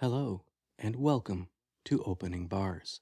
Hello, and welcome to Opening Bars.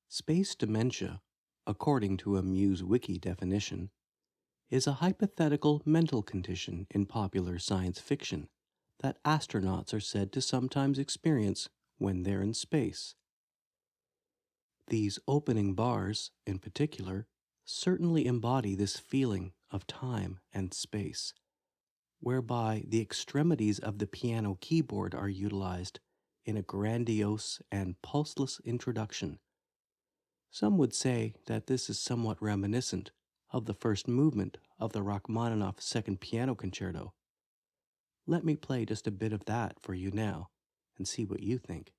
Space dementia, according to a Muse wiki definition, is a hypothetical mental condition in popular science fiction that astronauts are said to sometimes experience when they're in space. These opening bars, in particular, certainly embody this feeling of time and space, whereby the extremities of the piano keyboard are utilized in a grandiose and pulseless introduction. Some would say that this is somewhat reminiscent of the first movement of the Rachmaninoff Second Piano Concerto. Let me play just a bit of that for you now and see what you think.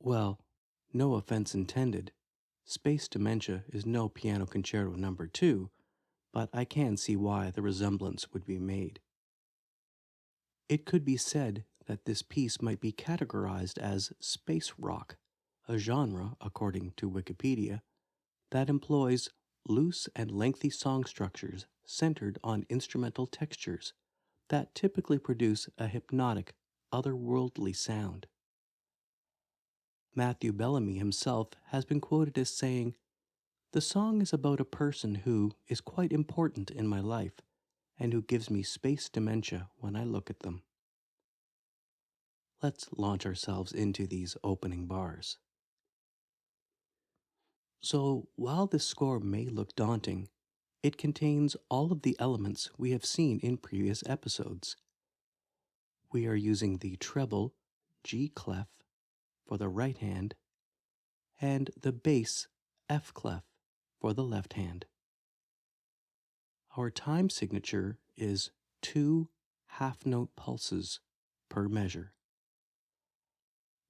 Well, no offense intended. Space Dementia is no Piano Concerto No. 2, but I can see why the resemblance would be made. It could be said that this piece might be categorized as space rock, a genre, according to Wikipedia, that employs loose and lengthy song structures centered on instrumental textures that typically produce a hypnotic, otherworldly sound. Matthew Bellamy himself has been quoted as saying, "The song is about a person who is quite important in my life and who gives me space dementia when I look at them." Let's launch ourselves into these opening bars. So, while this score may look daunting, it contains all of the elements we have seen in previous episodes. We are using the treble G clef for the right hand and the bass F clef for the left hand. Our time signature is 2 half-note pulses per measure.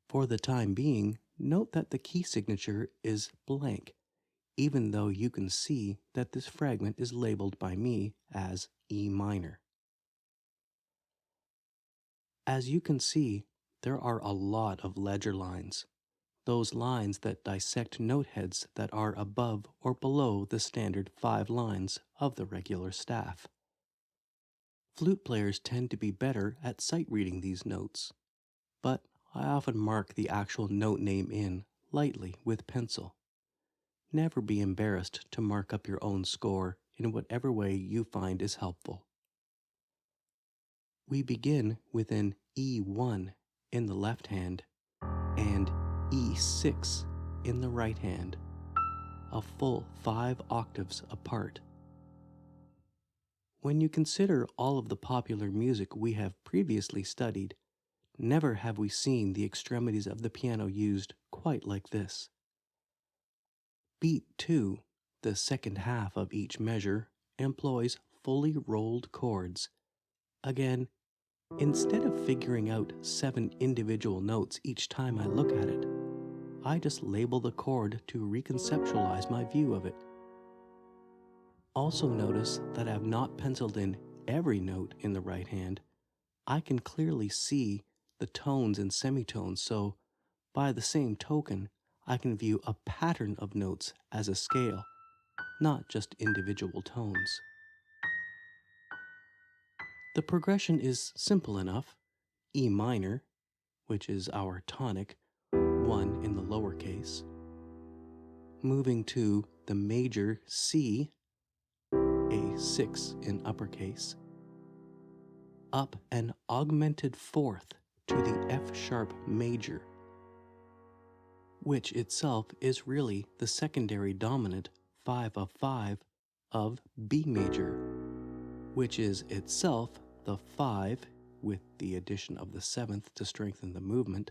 For the time being, note that the key signature is blank, even though you can see that this fragment is labeled by me as E minor. As you can see, there are a lot of ledger lines, those lines that dissect note heads that are above or below the standard 5 lines of the regular staff. Flute players tend to be better at sight reading these notes, but I often mark the actual note name in lightly with pencil. Never be embarrassed to mark up your own score in whatever way you find is helpful. We begin with an E1 in the left hand and E6 in the right hand, a full 5 octaves apart. When you consider all of the popular music we have previously studied, never have we seen the extremities of the piano used quite like this. Beat 2, the second half of each measure, employs fully rolled chords. Again, instead of figuring out 7 individual notes each time I look at it, I just label the chord to reconceptualize my view of it. Also notice that I have not penciled in every note in the right hand. I can clearly see the tones and semitones, so by the same token, I can view a pattern of notes as a scale, not just individual tones. The progression is simple enough. E minor, which is our tonic, 1 in the lower case, moving to the major C, a 6 in uppercase, up an augmented fourth to the F sharp major, which itself is really the secondary dominant 5 of 5 of B major, which is itself the 5 with the addition of the 7th to strengthen the movement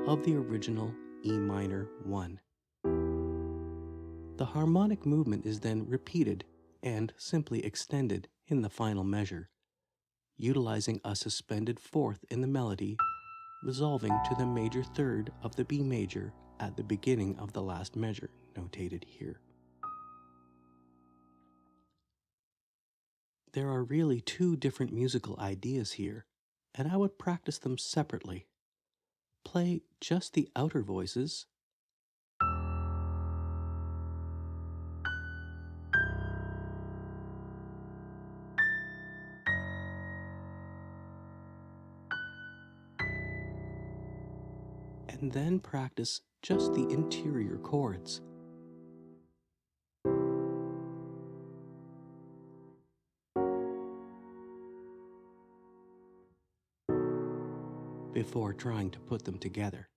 of the original E minor 1. The harmonic movement is then repeated and simply extended in the final measure, utilizing a suspended fourth in the melody, resolving to the major third of the B major at the beginning of the last measure, notated here. There are really two different musical ideas here, and I would practice them separately. Play just the outer voices, and then practice just the interior chords. Before trying to put them together.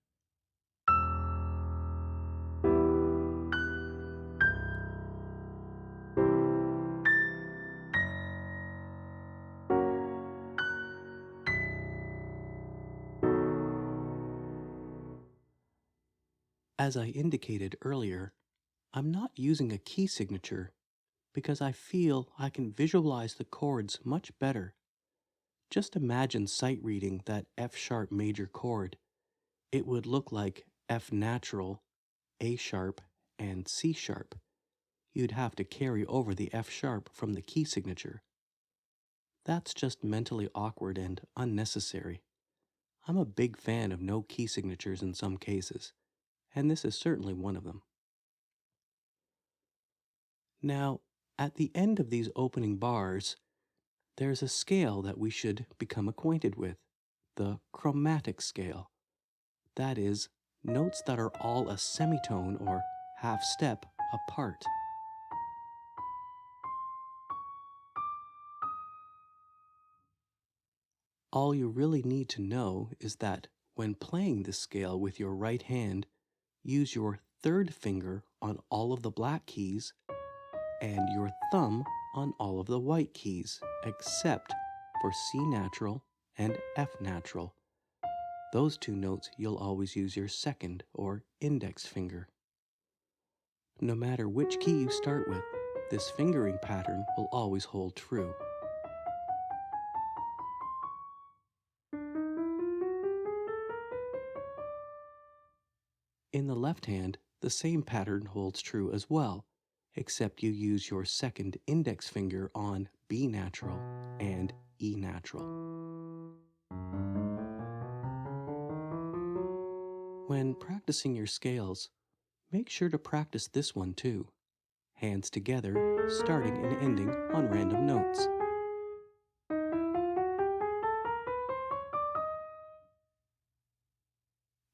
As I indicated earlier, I'm not using a key signature because I feel I can visualize the chords much better. Just imagine sight reading that F sharp major chord. It would look like F natural, A sharp, and C sharp. You'd have to carry over the F sharp from the key signature. That's just mentally awkward and unnecessary. I'm a big fan of no key signatures in some cases, and this is certainly one of them. Now, at the end of these opening bars, there's a scale that we should become acquainted with, the chromatic scale. That is, notes that are all a semitone or half step apart. All you really need to know is that when playing this scale with your right hand, use your third finger on all of the black keys and your thumb on all of the white keys, except for C natural and F natural. Those two notes you'll always use your second or index finger. No matter which key you start with, this fingering pattern will always hold true. In the left hand, the same pattern holds true as well, except you use your second index finger on B natural and E natural. When practicing your scales, make sure to practice this one too. Hands together, starting and ending on random notes.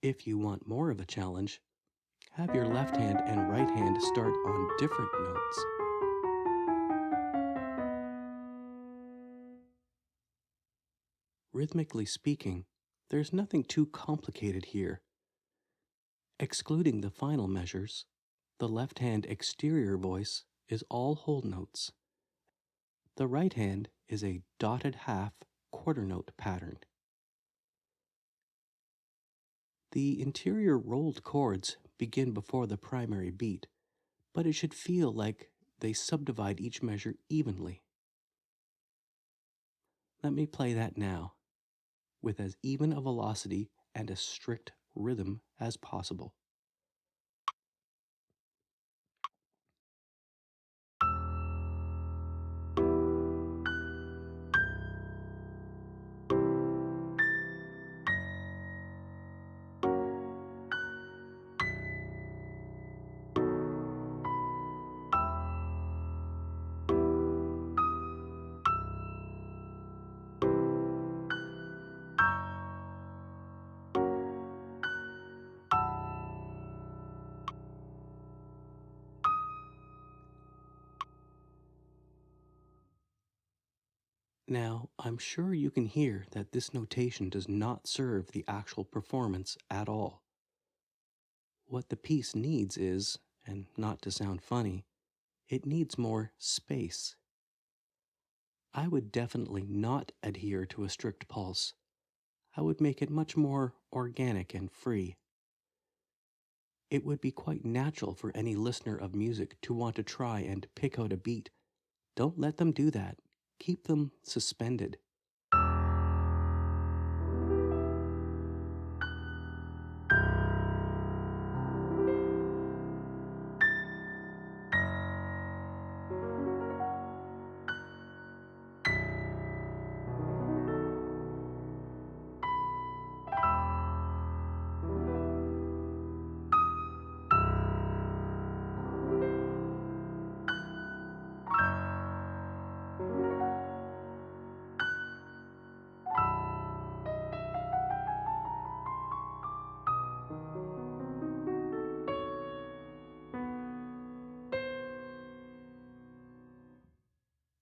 If you want more of a challenge, have your left hand and right hand start on different notes. Rhythmically speaking, there's nothing too complicated here. Excluding the final measures, the left hand exterior voice is all whole notes. The right hand is a dotted half quarter note pattern. The interior rolled chords begin before the primary beat, but it should feel like they subdivide each measure evenly. Let me play that now, with as even a velocity and a strict rhythm as possible. Now, I'm sure you can hear that this notation does not serve the actual performance at all. What the piece needs is, and not to sound funny, it needs more space. I would definitely not adhere to a strict pulse. I would make it much more organic and free. It would be quite natural for any listener of music to want to try and pick out a beat. Don't let them do that. Keep them suspended.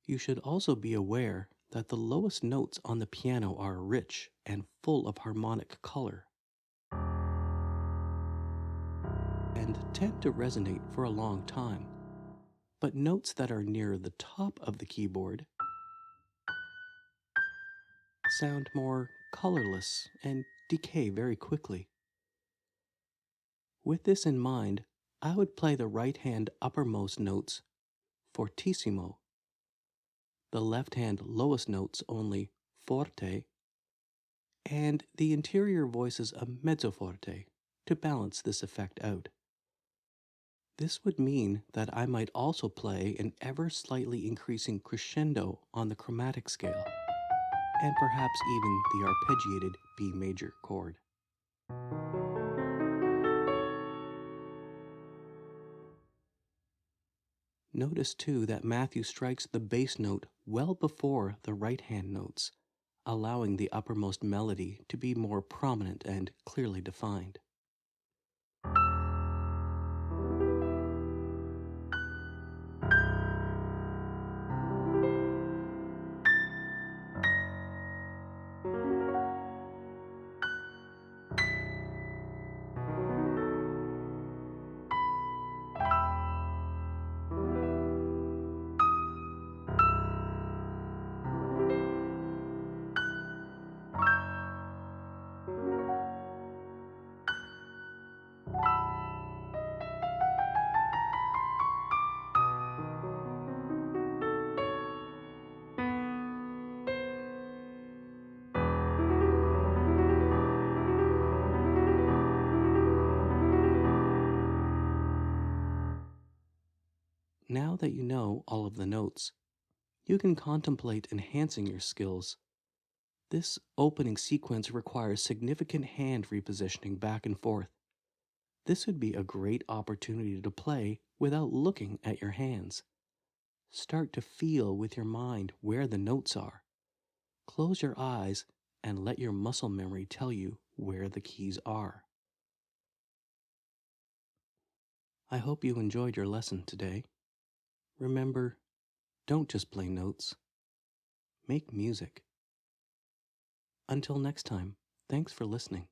You should also be aware that the lowest notes on the piano are rich and full of harmonic color and tend to resonate for a long time. But notes that are near the top of the keyboard sound more colorless and decay very quickly. With this in mind, I would play the right hand uppermost notes fortissimo, the left hand lowest notes only forte, and the interior voices a mezzo forte to balance this effect out. This would mean that I might also play an ever slightly increasing crescendo on the chromatic scale, and perhaps even the arpeggiated B major chord. Notice too that Matthew strikes the bass note well before the right hand notes, allowing the uppermost melody to be more prominent and clearly defined. Now that you know all of the notes, you can contemplate enhancing your skills. This opening sequence requires significant hand repositioning back and forth. This would be a great opportunity to play without looking at your hands. Start to feel with your mind where the notes are. Close your eyes and let your muscle memory tell you where the keys are. I hope you enjoyed your lesson today. Remember, don't just play notes. Make music. Until next time, thanks for listening.